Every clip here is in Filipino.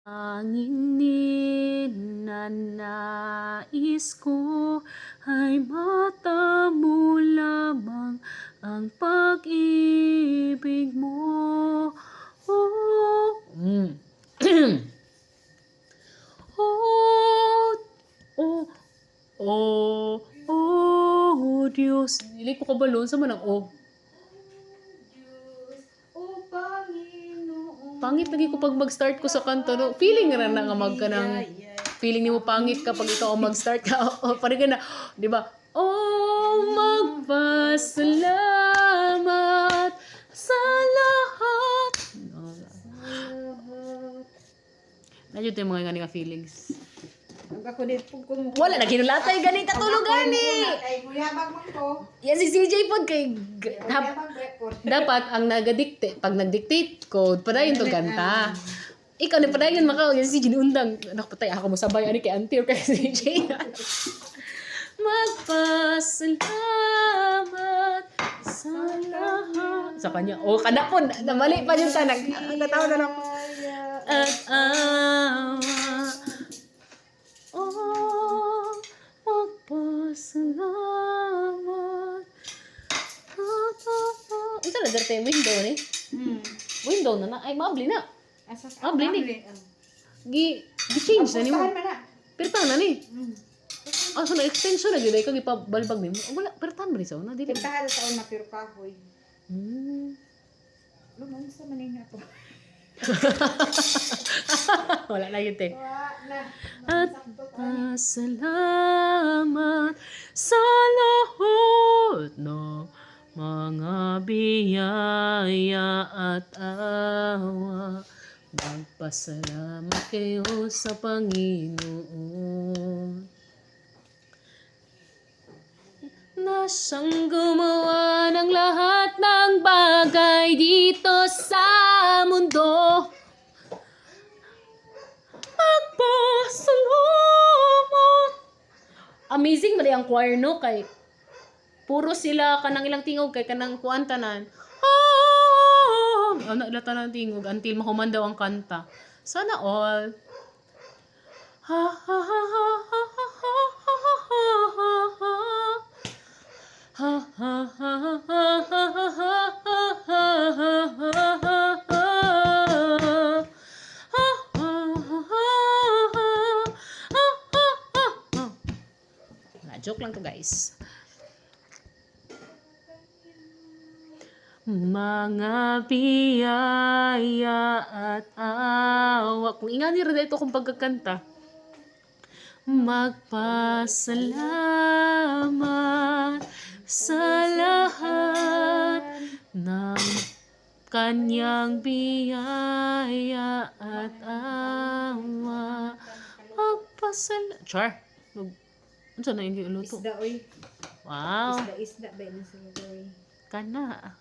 Tanging ninanais ko ay matamo lamang ang pag-ibig mo. Oh, oh, oh, oh, oh, Diyos. Dili ko kabalo sa man ang oh. O Panginoon. Pangit lagi ko pag mag-start ko sa kanto, no? Feeling nga na nga magkanang feeling ni mo pangit kapag ikaw ang mag-start ka. O parang na, di ba? Oh, magpasalamat sa lahat. Nandiyo tayo mga nga feelings. Ang ako din kung Wala, naghinulatay ganita tulog gani. ay kuyabag man ko. Yan si CJ pod kay Kuyabag record. dapat ang nagadikte, pag nagdictate code, padayon to kanta. Ikaw na padayon makaw, yan si Ginundang. Anak patay, ako mo sabay, ani kay auntie or kay CJ. Magpasalamat sa lahat. Sa kanya, oh, kada po, namali pa yung tanag. Natawa na lang. At awa, oh, magpasalamat. Ito na dito yung window ni. Window na na. Ay, mabli na. Mabli ni. Gi-change na ni mo. Pirtahan na ni. Ah, so na-extension na gila. Ikaw ipabalbag ni mo. Wala, pirtahan ba ni sa una? Dili. Pintahan sa una pero kahoy. Lumang sa maninga to. Wala na yun, te. Na. At pasalamat sa lahat na mga biyaya at awa. Magpasalamat kayo sa Panginoon na siyang gumawa ng lahat ng bagay dito sa mundo. Magpasalamat. Amazing mali ang choir, no? Kay puro sila kanang ilang tingog kay kanang kuantanan. Ano ilata ng tingog until mahuman daw ang kanta. Sana all. Ha ha ha ha ha ha ha ha ha ha ha. Joke lang to, guys. Mga biyaya at awa. Kung ingani rin ito kung pagkakanta. Magpasalamat sa lahat ng kanyang biyaya at awa. Magpasalamat. Char. Ano saan na yung luto? Isda oy. Wow. Isda ba yun sa oy. Kana.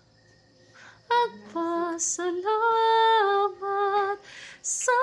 Magpasalamat sa